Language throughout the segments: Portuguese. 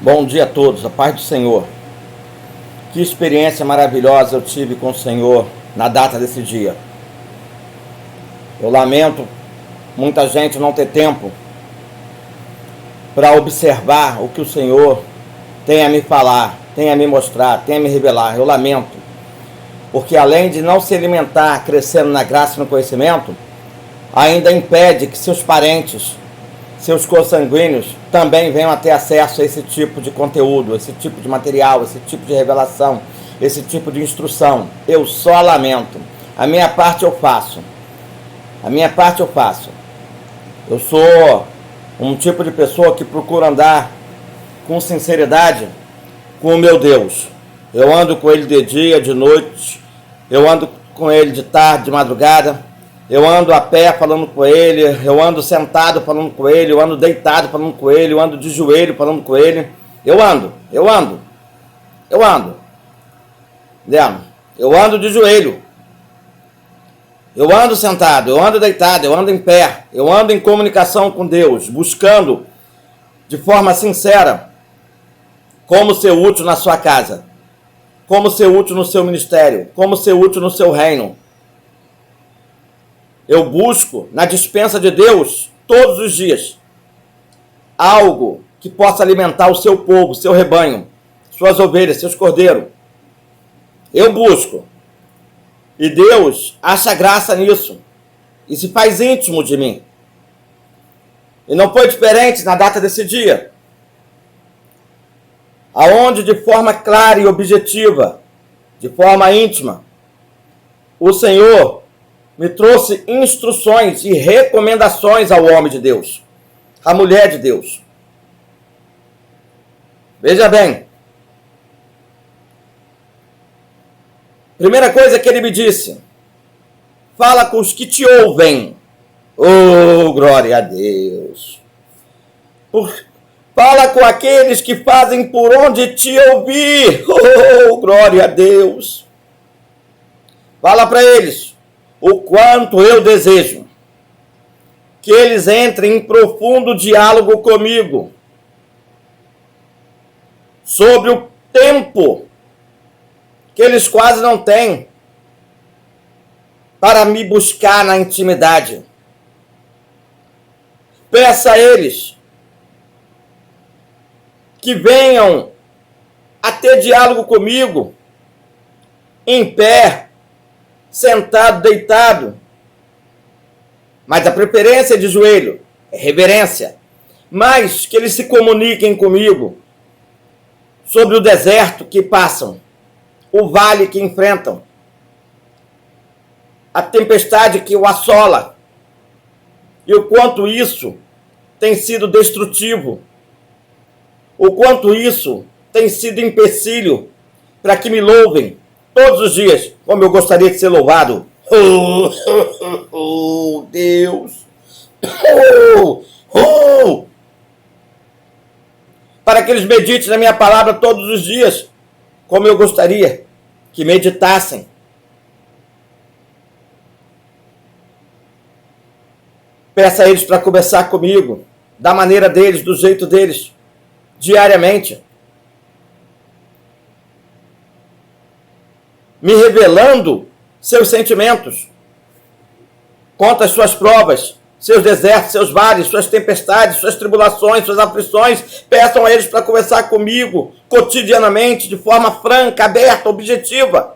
Bom dia a todos, a paz do Senhor. Que experiência maravilhosa eu tive com o Senhor na data desse dia. Eu lamento muita gente não ter tempo para observar o que o Senhor tem a me falar, tem a me mostrar, tem a me revelar. Eu lamento, porque além de não se alimentar crescendo na graça e no conhecimento, ainda impede que seus parentes, seus consanguíneos também venham a ter acesso a esse tipo de conteúdo, esse tipo de material, esse tipo de revelação, esse tipo de instrução. Eu só lamento. A minha parte eu faço. Eu sou um tipo de pessoa que procura andar com sinceridade com o meu Deus. Eu ando com Ele de dia, de noite, eu ando com Ele de tarde, de madrugada, eu ando a pé falando com Ele, eu ando sentado falando com Ele, eu ando deitado falando com Ele, eu ando de joelho falando com Ele. Eu ando. Eu ando de joelho. Eu ando sentado, eu ando deitado, eu ando em pé, eu ando em comunicação com Deus, buscando de forma sincera como ser útil na sua casa, como ser útil no seu ministério, como ser útil no seu reino. Eu busco na despensa de Deus todos os dias algo que possa alimentar o seu povo, seu rebanho, suas ovelhas, seus cordeiros. Eu busco. E Deus acha graça nisso. E se faz íntimo de mim. E não foi diferente na data desse dia. Aonde de forma clara e objetiva, de forma íntima, o Senhor me trouxe instruções e recomendações ao homem de Deus, à mulher de Deus. Veja bem. Primeira coisa que ele me disse: fala com os que te ouvem. Oh, glória a Deus. Fala com aqueles que fazem por onde te ouvir. Oh, glória a Deus. Fala para eles o quanto eu desejo que eles entrem em profundo diálogo comigo sobre o tempo que eles quase não têm para me buscar na intimidade. Peça a eles que venham a ter diálogo comigo, em pé, sentado, deitado, mas a preferência é de joelho, é reverência, mas que eles se comuniquem comigo sobre o deserto que passam, o vale que enfrentam, a tempestade que o assola, e o quanto isso tem sido destrutivo, o quanto isso tem sido empecilho para que me louvem todos os dias, como eu gostaria de ser louvado. Oh, Deus! Para que eles meditem na minha palavra todos os dias, como eu gostaria que meditassem. Peça a eles para conversar comigo, da maneira deles, do jeito deles, diariamente. Me revelando seus sentimentos. Conta as suas provas, seus desertos, seus vales, suas tempestades, suas tribulações, suas aflições. Peçam a eles para conversar comigo cotidianamente, de forma franca, aberta, objetiva.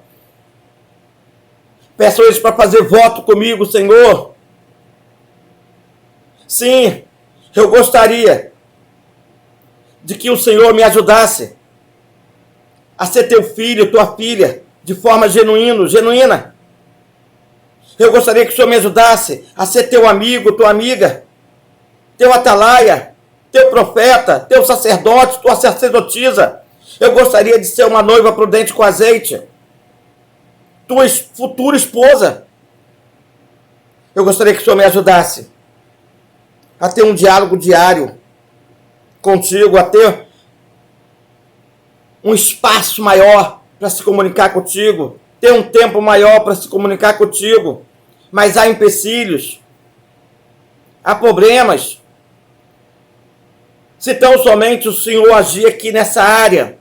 Peçam a eles para fazer voto comigo, Senhor. Sim, eu gostaria de que o Senhor me ajudasse a ser teu filho, tua filha, de forma genuína. Eu gostaria que o Senhor me ajudasse a ser teu amigo, tua amiga, teu atalaia, teu profeta, teu sacerdote, tua sacerdotisa. Eu gostaria de ser uma noiva prudente com azeite, tua futura esposa. Eu gostaria que o Senhor me ajudasse a ter um diálogo diário contigo, a ter um espaço maior para se comunicar contigo, ter um tempo maior para se comunicar contigo. Mas há empecilhos, há problemas. Se tão somente o Senhor agir aqui nessa área,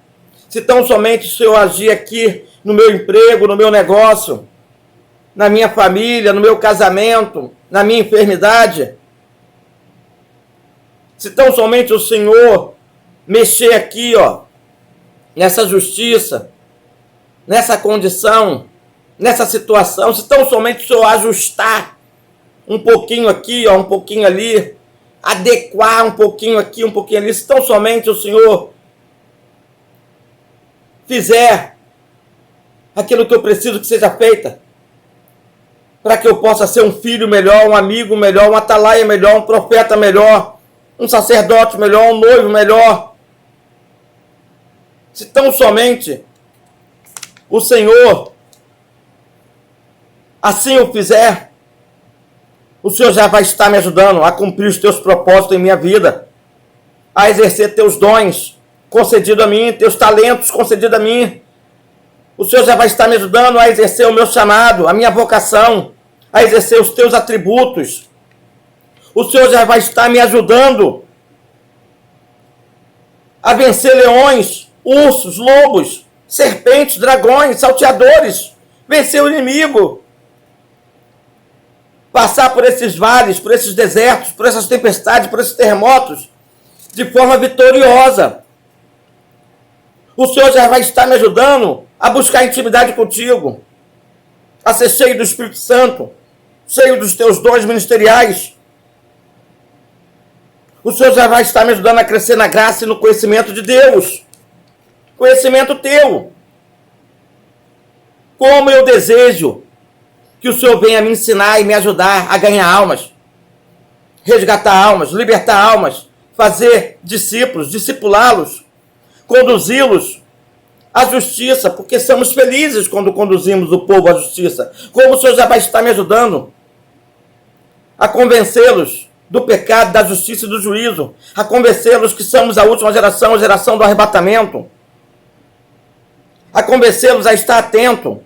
se tão somente o Senhor agir aqui no meu emprego, no meu negócio, na minha família, no meu casamento, na minha enfermidade, se tão somente o Senhor mexer aqui, ó, nessa justiça, nessa condição, nessa situação, se tão somente o Senhor ajustar um pouquinho aqui, ó, um pouquinho ali, adequar um pouquinho aqui, um pouquinho ali, se tão somente o Senhor fizer aquilo que eu preciso que seja feita, para que eu possa ser um filho melhor, um amigo melhor, um atalaia melhor, um profeta melhor, um sacerdote melhor, um noivo melhor. Se tão somente o Senhor assim o fizer, o Senhor já vai estar me ajudando a cumprir os teus propósitos em minha vida, a exercer teus dons concedidos a mim, teus talentos concedidos a mim. O Senhor já vai estar me ajudando a exercer o meu chamado, a minha vocação, a exercer os teus atributos. O Senhor já vai estar me ajudando a vencer leões, ursos, lobos, serpentes, dragões, salteadores, vencer o inimigo, passar por esses vales, por esses desertos, por essas tempestades, por esses terremotos, de forma vitoriosa. O Senhor já vai estar me ajudando a buscar intimidade contigo, a ser cheio do Espírito Santo, cheio dos teus dons ministeriais. O Senhor já vai estar me ajudando a crescer na graça e no conhecimento de Deus. Conhecimento teu. Como eu desejo que o Senhor venha me ensinar e me ajudar a ganhar almas, resgatar almas, libertar almas, fazer discípulos, discipulá-los, conduzi-los à justiça, porque somos felizes quando conduzimos o povo à justiça. Como o Senhor já vai estar me ajudando a convencê-los do pecado, da justiça e do juízo, a convencê-los que somos a última geração, a geração do arrebatamento, a convencê-los a estar atento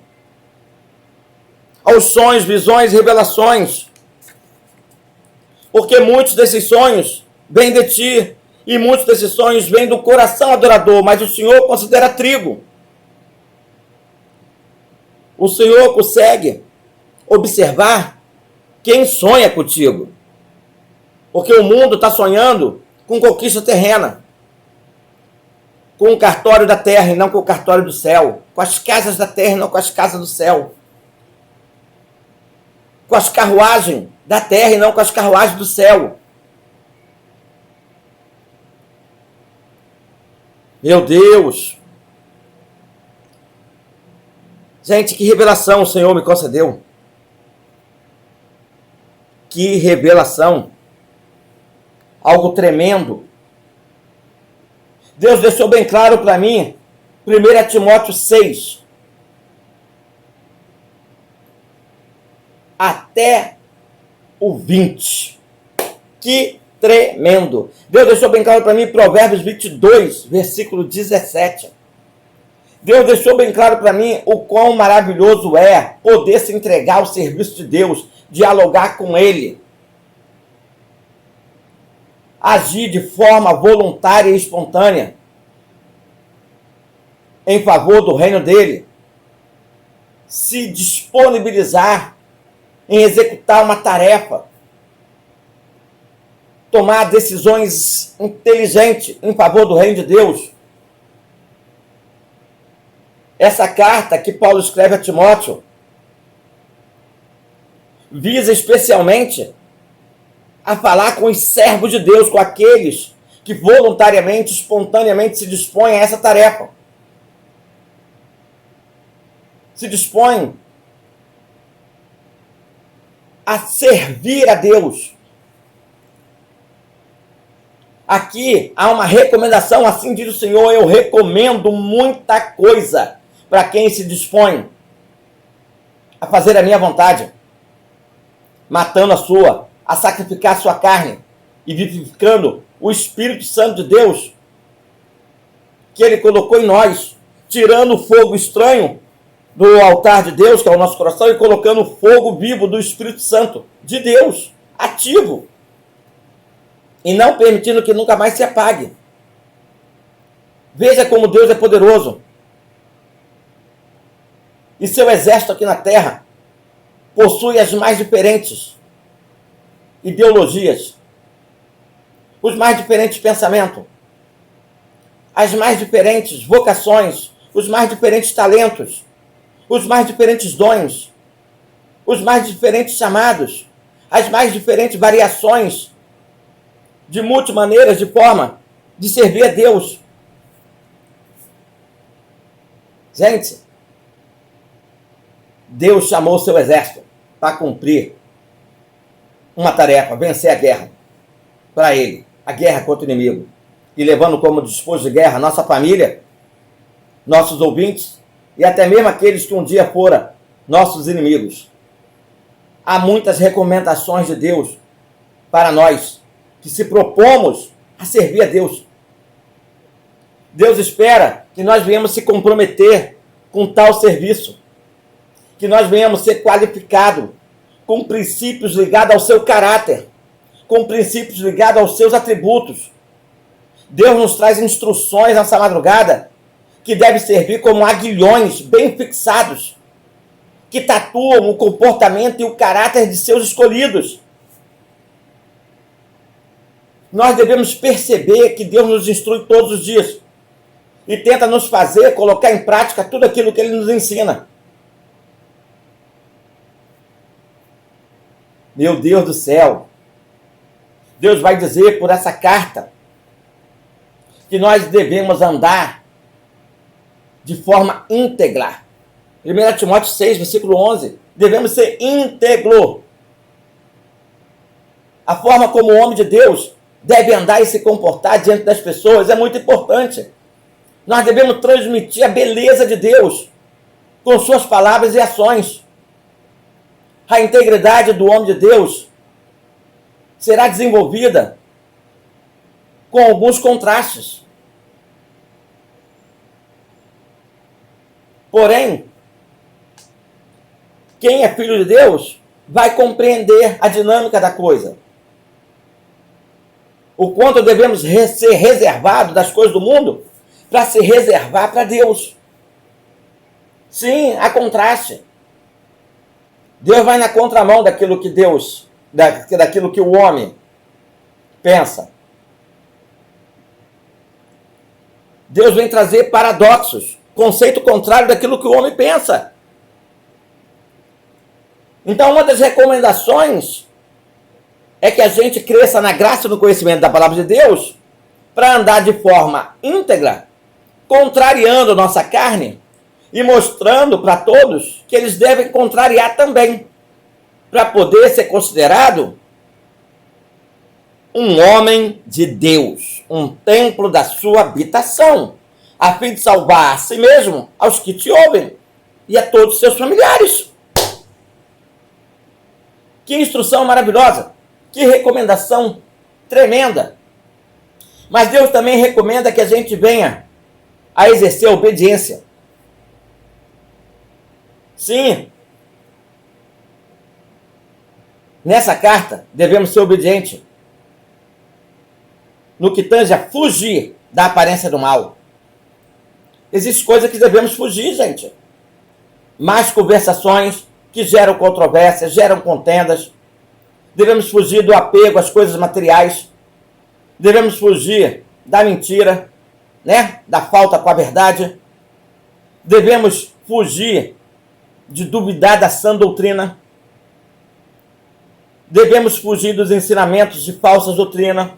aos sonhos, visões e revelações, porque muitos desses sonhos vêm de ti, e muitos desses sonhos vêm do coração adorador, mas o Senhor considera trigo. O Senhor consegue observar quem sonha contigo, porque o mundo está sonhando com conquista terrena, com o cartório da terra e não com o cartório do céu, com as casas da terra e não com as casas do céu, com as carruagens da terra e não com as carruagens do céu. Meu Deus! Gente, que revelação o Senhor me concedeu. Que revelação! Algo tremendo. Deus deixou bem claro para mim, 1 Timóteo 6, até o 20. Que tremendo! Deus deixou bem claro para mim, Provérbios 22, versículo 17. Deus deixou bem claro para mim o quão maravilhoso é poder se entregar ao serviço de Deus, dialogar com Ele, agir de forma voluntária e espontânea em favor do reino dele, se disponibilizar em executar uma tarefa, tomar decisões inteligentes em favor do reino de Deus. Essa carta que Paulo escreve a Timóteo visa especialmente a falar com os servos de Deus, com aqueles que voluntariamente, espontaneamente se dispõem a essa tarefa. Se dispõem a servir a Deus. Aqui há uma recomendação, assim diz o Senhor, eu recomendo muita coisa para quem se dispõe a fazer a minha vontade, matando a sua, a sacrificar a sua carne e vivificando o Espírito Santo de Deus que Ele colocou em nós, tirando o fogo estranho do altar de Deus, que é o nosso coração, e colocando o fogo vivo do Espírito Santo de Deus, ativo, e não permitindo que nunca mais se apague. Veja como Deus é poderoso. E seu exército aqui na terra possui as mais diferentes ideologias, os mais diferentes pensamentos, as mais diferentes vocações, os mais diferentes talentos, os mais diferentes dons, os mais diferentes chamados, as mais diferentes variações de multimaneiras de forma de servir a Deus. Gente, Deus chamou o seu exército para cumprir uma tarefa, vencer a guerra para ele, a guerra contra o inimigo. E levando como disposto de guerra nossa família, nossos ouvintes e até mesmo aqueles que um dia foram nossos inimigos. Há muitas recomendações de Deus para nós que se propomos a servir a Deus. Deus espera que nós venhamos se comprometer com tal serviço, que nós venhamos ser qualificados com princípios ligados ao seu caráter, com princípios ligados aos seus atributos. Deus nos traz instruções nessa madrugada que devem servir como aguilhões bem fixados, que tatuam o comportamento e o caráter de seus escolhidos. Nós devemos perceber que Deus nos instrui todos os dias e tenta nos fazer colocar em prática tudo aquilo que Ele nos ensina. Meu Deus do céu, Deus vai dizer por essa carta que nós devemos andar de forma íntegra. 1 Timóteo 6, versículo 11. Devemos ser íntegro. A forma como o homem de Deus deve andar e se comportar diante das pessoas é muito importante. Nós devemos transmitir a beleza de Deus com suas palavras e ações. A integridade do homem de Deus será desenvolvida com alguns contrastes. Porém, quem é filho de Deus vai compreender a dinâmica da coisa. O quanto devemos ser reservados das coisas do mundo para se reservar para Deus. Sim, há contraste. Deus vai na contramão daquilo que daquilo que o homem pensa. Deus vem trazer paradoxos, conceito contrário daquilo que o homem pensa. Então, uma das recomendações é que a gente cresça na graça e no conhecimento da palavra de Deus para andar de forma íntegra, contrariando nossa carne e mostrando para todos que eles devem contrariar também, para poder ser considerado um homem de Deus, um templo da sua habitação, a fim de salvar a si mesmo, aos que te ouvem e a todos os seus familiares. Que instrução maravilhosa, que recomendação tremenda. Mas Deus também recomenda que a gente venha a exercer a obediência. Sim, nessa carta devemos ser obedientes no que tange a fugir da aparência do mal. Existem coisas que devemos fugir, gente. Más conversações que geram controvérsias, geram contendas. Devemos fugir do apego às coisas materiais. Devemos fugir da mentira, né? Da falta com a verdade. Devemos fugir de duvidar da sã doutrina. Devemos fugir dos ensinamentos de falsas doutrinas.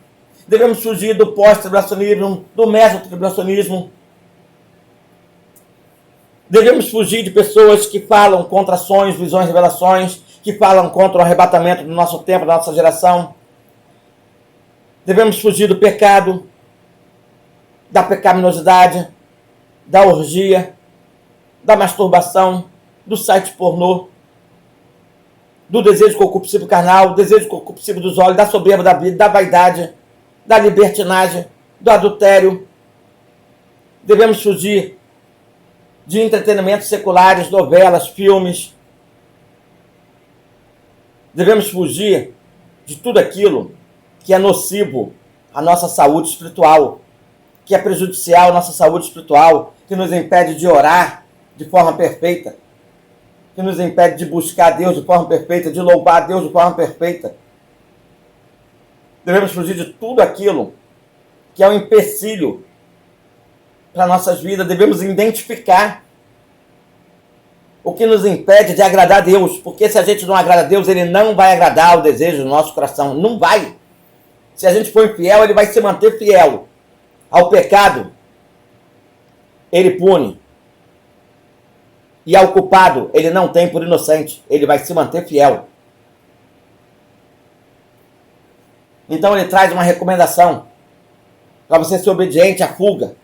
Devemos fugir do pós-tribulacionismo, do meso-tribulacionismo. Devemos fugir de pessoas que falam contra sonhos, visões, revelações, que falam contra o arrebatamento do nosso tempo, da nossa geração. Devemos fugir do pecado, da pecaminosidade, da orgia, da masturbação, do site pornô, do desejo concupiscível carnal, do desejo concupiscível dos olhos, da soberba da vida, da vaidade, da libertinagem, do adultério. Devemos fugir de entretenimentos seculares, novelas, filmes. Devemos fugir de tudo aquilo que é nocivo a nossa saúde espiritual, que é prejudicial à nossa saúde espiritual, que nos impede de orar de forma perfeita, que nos impede de buscar Deus de forma perfeita, de louvar Deus de forma perfeita. Devemos fugir de tudo aquilo que é um empecilho para nossas vidas. Devemos identificar o que nos impede de agradar a Deus, porque se a gente não agrada a Deus, Ele não vai agradar o desejo do nosso coração, não vai. Se a gente for infiel, Ele vai se manter fiel ao pecado, Ele pune, e ao culpado, Ele não tem por inocente, Ele vai se manter fiel. Então Ele traz uma recomendação para você ser obediente à fuga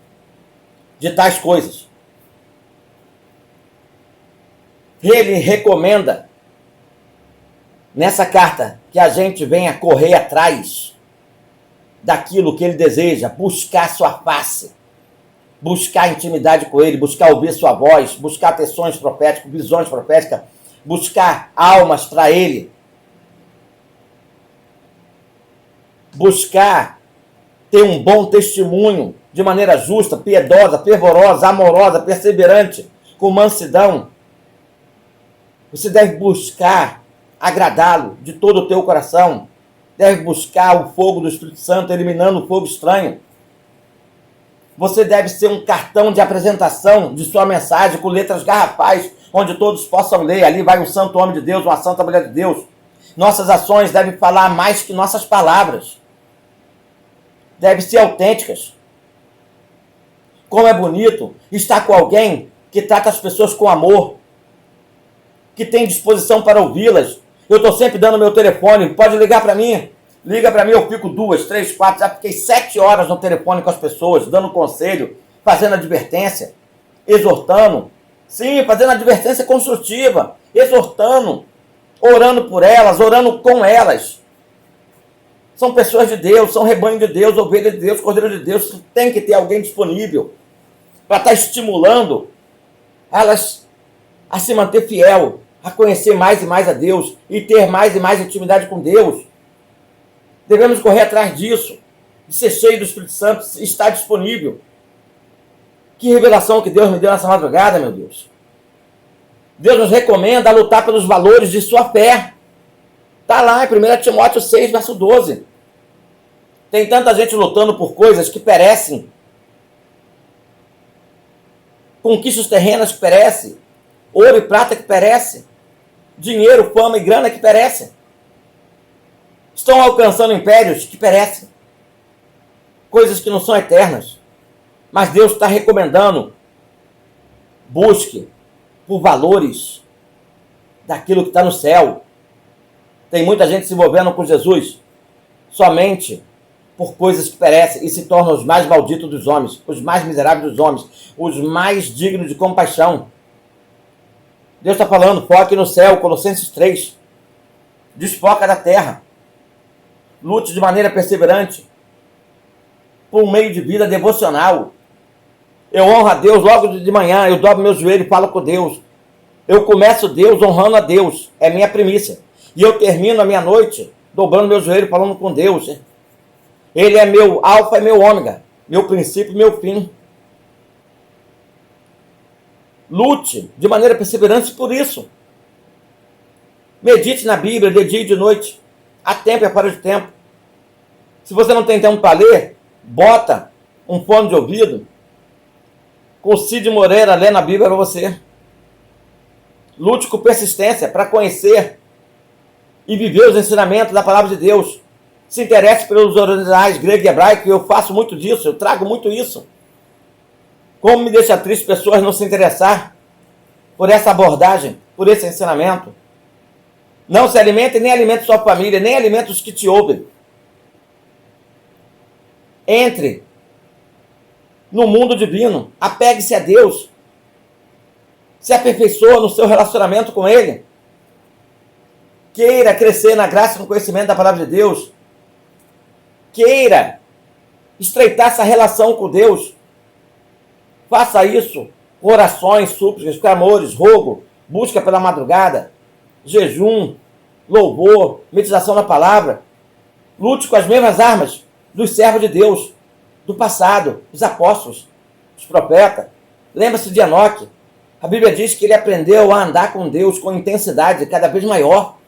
de tais coisas. Ele recomenda nessa carta que a gente venha correr atrás daquilo que Ele deseja, buscar sua face, buscar intimidade com Ele, buscar ouvir sua voz, buscar atenções proféticas, visões proféticas, buscar almas para Ele, buscar ter um bom testemunho de maneira justa, piedosa, fervorosa, amorosa, perseverante, com mansidão. Você deve buscar agradá-lo de todo o teu coração. Deve buscar o fogo do Espírito Santo, eliminando o fogo estranho. Você deve ser um cartão de apresentação de sua mensagem com letras garrafais, onde todos possam ler. Ali vai um santo homem de Deus, uma santa mulher de Deus. Nossas ações devem falar mais que nossas palavras. Devem ser autênticas. Como é bonito estar com alguém que trata as pessoas com amor, que tem disposição para ouvi-las. Eu estou sempre dando meu telefone, pode ligar para mim. Liga para mim, eu fico 2, 3, 4, já fiquei 7 horas no telefone com as pessoas, dando conselho, fazendo advertência, exortando. Sim, fazendo advertência construtiva, exortando, orando por elas, orando com elas. São pessoas de Deus, são rebanho de Deus, ovelha de Deus, cordeiro de Deus. Tem que ter alguém disponível para estar estimulando elas a se manter fiel, a conhecer mais e mais a Deus e ter mais e mais intimidade com Deus. Devemos correr atrás disso, de ser cheio do Espírito Santo, estar disponível. Que revelação que Deus me deu nessa madrugada, meu Deus. Deus nos recomenda a lutar pelos valores de sua fé. Está lá em 1 Timóteo 6, verso 12. Tem tanta gente lutando por coisas que perecem. Conquistas terrenas que perecem. Ouro e prata que perecem. Dinheiro, fama e grana que perecem. Estão alcançando impérios que perecem. Coisas que não são eternas. Mas Deus está recomendando. Busque por valores daquilo que está no céu. Tem muita gente se envolvendo com Jesus somente por coisas que perecem e se tornam os mais malditos dos homens, os mais miseráveis dos homens, os mais dignos de compaixão. Deus está falando, foque no céu, Colossenses 3. Desfoca da terra. Lute de maneira perseverante por um meio de vida devocional. Eu honro a Deus logo de manhã, eu dobro meu joelho e falo com Deus. Eu começo Deus honrando a Deus, é minha primícia. E eu termino a minha noite dobrando meu joelho falando com Deus. Ele é meu alfa e meu ômega, meu princípio e meu fim. Lute de maneira perseverante por isso. Medite na Bíblia de dia e de noite. Há tempo e fora de tempo. Se você não tem tempo para ler, bota um fone de ouvido com o Cid Moreira lendo a Bíblia para você. Lute com persistência para conhecer e viver os ensinamentos da palavra de Deus. Se interesse pelos originais grego e hebraico, eu faço muito disso, eu trago muito isso. Como me deixa triste pessoas não se interessar por essa abordagem, por esse ensinamento. Não se alimente, nem alimente sua família, nem alimente os que te ouvem. Entre no mundo divino, apegue-se a Deus, se aperfeiçoa no seu relacionamento com Ele. Queira crescer na graça e no conhecimento da palavra de Deus. Queira estreitar essa relação com Deus. Faça isso com orações, súplicas, clamores, rogo, busca pela madrugada, jejum, louvor, meditação na palavra. Lute com as mesmas armas dos servos de Deus, do passado, os apóstolos, os profetas. Lembra-se de Enoque. A Bíblia diz que ele aprendeu a andar com Deus com intensidade cada vez maior.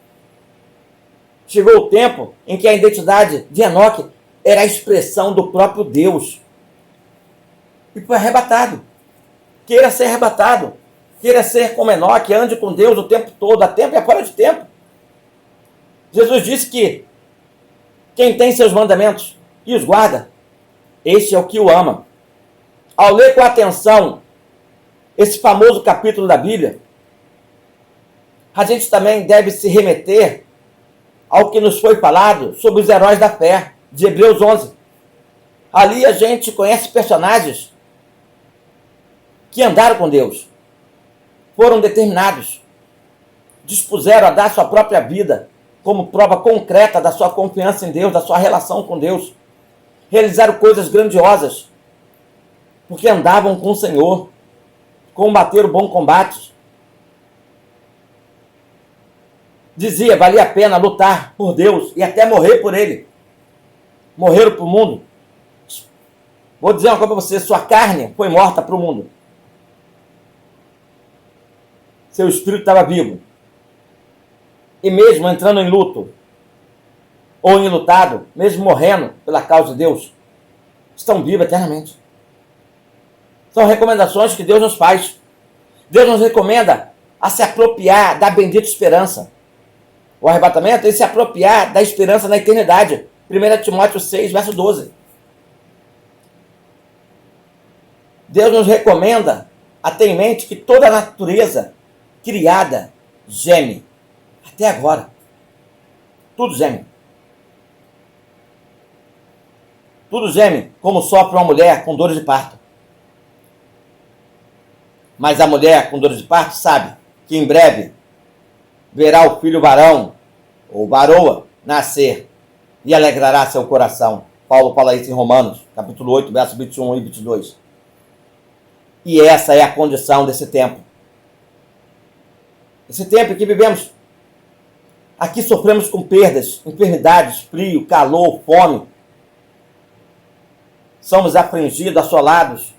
Chegou o tempo em que a identidade de Enoque era a expressão do próprio Deus. E foi arrebatado. Queira ser arrebatado. Queira ser como Enoque, ande com Deus o tempo todo, a tempo e fora de tempo. Jesus disse que quem tem seus mandamentos e os guarda, este é o que o ama. Ao ler com atenção esse famoso capítulo da Bíblia, a gente também deve se remeter ao que nos foi falado sobre os heróis da fé, de Hebreus 11. Ali a gente conhece personagens que andaram com Deus, foram determinados, dispuseram a dar sua própria vida como prova concreta da sua confiança em Deus, da sua relação com Deus. Realizaram coisas grandiosas, porque andavam com o Senhor, combateram o bom combate. Dizia, valia a pena lutar por Deus e até morrer por Ele. Morreram para o mundo. Vou dizer uma coisa para você, sua carne foi morta para o mundo. Seu espírito estava vivo. E mesmo entrando em luto, ou enlutado, mesmo morrendo pela causa de Deus, estão vivos eternamente. São recomendações que Deus nos faz. Deus nos recomenda a se apropriar da bendita esperança. O arrebatamento é se apropriar da esperança na eternidade. 1 Timóteo 6, verso 12. Deus nos recomenda a ter em mente que toda a natureza criada geme. Até agora. Tudo geme. Tudo geme como sofre uma mulher com dores de parto. Mas a mulher com dores de parto sabe que em breve verá o filho varão ou varoa nascer e alegrará seu coração. Paulo fala isso em Romanos, capítulo 8, versos 21 e 22. E essa é a condição desse tempo. Esse tempo em que vivemos. Aqui sofremos com perdas, enfermidades, frio, calor, fome. Somos afligidos, assolados.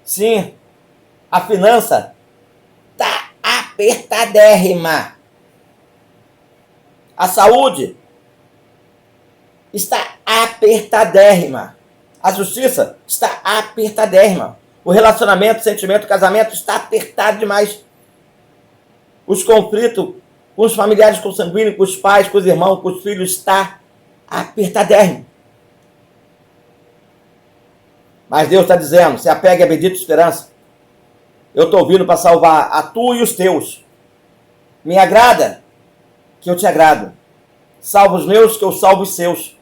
Sim, a finança está apertadérrima. A saúde está apertadérrima. A justiça está apertadérrima. O relacionamento, o sentimento, o casamento está apertado demais. Os conflitos com os familiares consanguíneos, com os pais, com os irmãos, com os filhos, está apertadérrimo. Mas Deus está dizendo, se apegue à bendita esperança. Eu estou vindo para salvar a tu e os teus. Me agrada que eu te agrado. Salva os meus que eu salvo os seus.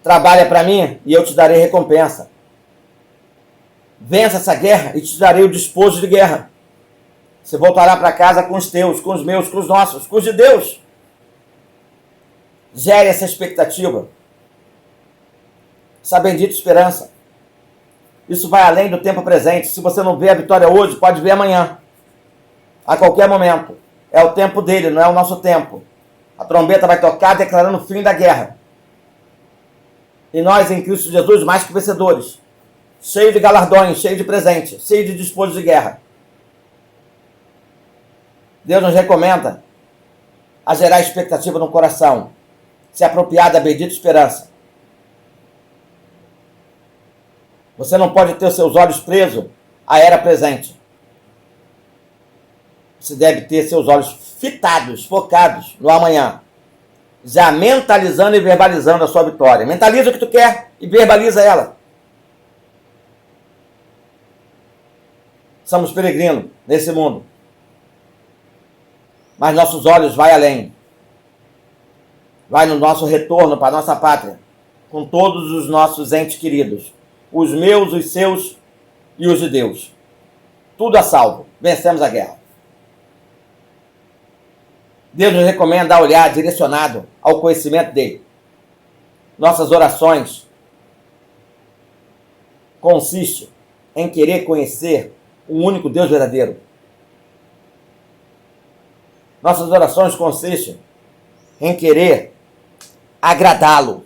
Trabalha para mim e eu te darei recompensa. Vença essa guerra e te darei o despojo de guerra. Você voltará para casa com os teus, com os meus, com os nossos, com os de Deus. Gere essa expectativa. Essa bendita esperança. Isso vai além do tempo presente. Se você não vê a vitória hoje, pode ver amanhã. A qualquer momento. É o tempo dele, não é o nosso tempo. A trombeta vai tocar declarando o fim da guerra. E nós, em Cristo Jesus, mais que vencedores. Cheio de galardões, cheio de presentes, cheio de despojo de guerra. Deus nos recomenda a gerar expectativa no coração. Se apropriar da bendita esperança. Você não pode ter os seus olhos presos à era presente. Você deve ter seus olhos fitados, focados no amanhã. Já mentalizando e verbalizando a sua vitória. Mentaliza o que tu quer e verbaliza ela. Somos peregrinos nesse mundo. Mas nossos olhos vai além. Vai no nosso retorno para a nossa pátria. Com todos os nossos entes queridos. Os meus, os seus e os de Deus. Tudo a salvo. Vencemos a guerra. Deus nos recomenda a olhar direcionado ao conhecimento dele. Nossas orações consistem em querer conhecer o único Deus verdadeiro. Nossas orações consistem em querer agradá-lo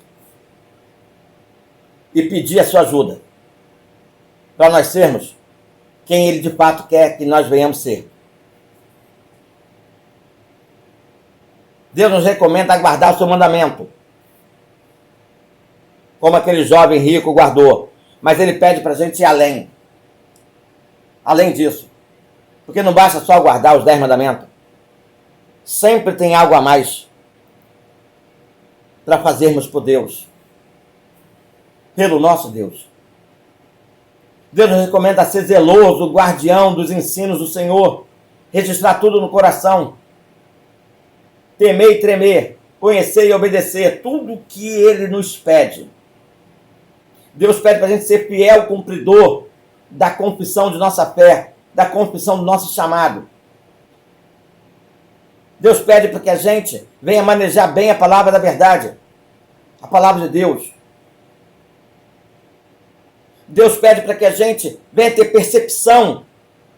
e pedir a sua ajuda para nós sermos quem ele de fato quer que nós venhamos ser. Deus nos recomenda guardar o seu mandamento, como aquele jovem rico guardou, mas ele pede para a gente ir além. Além disso, porque não basta só guardar os 10 mandamentos. Sempre tem algo a mais para fazermos por Deus, pelo nosso Deus. Deus nos recomenda ser zeloso, guardião dos ensinos do Senhor, registrar tudo no coração, temer e tremer, conhecer e obedecer tudo o que Ele nos pede. Deus pede para a gente ser fiel cumpridor da confissão de nossa fé, da confissão do nosso chamado. Deus pede para que a gente venha manejar bem a palavra da verdade, a palavra de Deus. Deus pede para que a gente venha ter percepção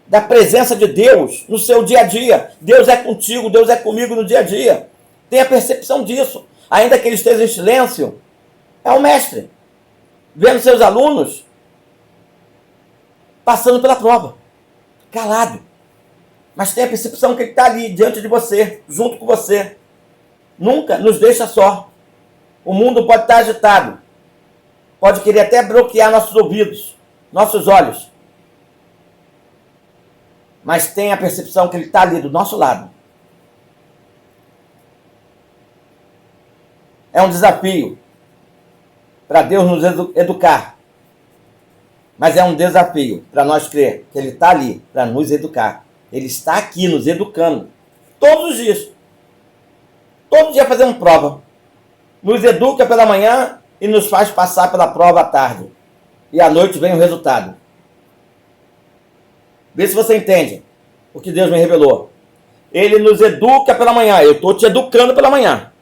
da presença de Deus no seu dia a dia. Deus é contigo, Deus é comigo no dia a dia. Tenha percepção disso. Ainda que ele esteja em silêncio, é o mestre, vendo seus alunos passando pela prova, calado. Mas tenha a percepção que ele está ali, diante de você, junto com você. Nunca nos deixa só. O mundo pode estar agitado, pode querer até bloquear nossos ouvidos, nossos olhos. Mas tenha a percepção que ele está ali do nosso lado. É um desafio para Deus nos educar. Mas é um desafio para nós crer que Ele está ali para nos educar. Ele está aqui nos educando. Todos os dias. Todo dia fazendo prova. Nos educa pela manhã e nos faz passar pela prova à tarde. E à noite vem o resultado. Vê se você entende o que Deus me revelou. Ele nos educa pela manhã. Eu estou te educando pela manhã.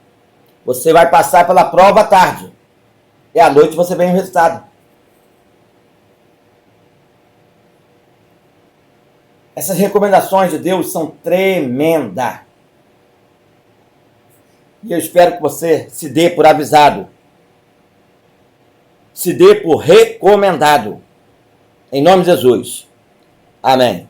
Você vai passar pela prova à tarde. E à noite você vem o resultado. Essas recomendações de Deus são tremendas. E eu espero que você se dê por avisado. Se dê por recomendado. Em nome de Jesus. Amém.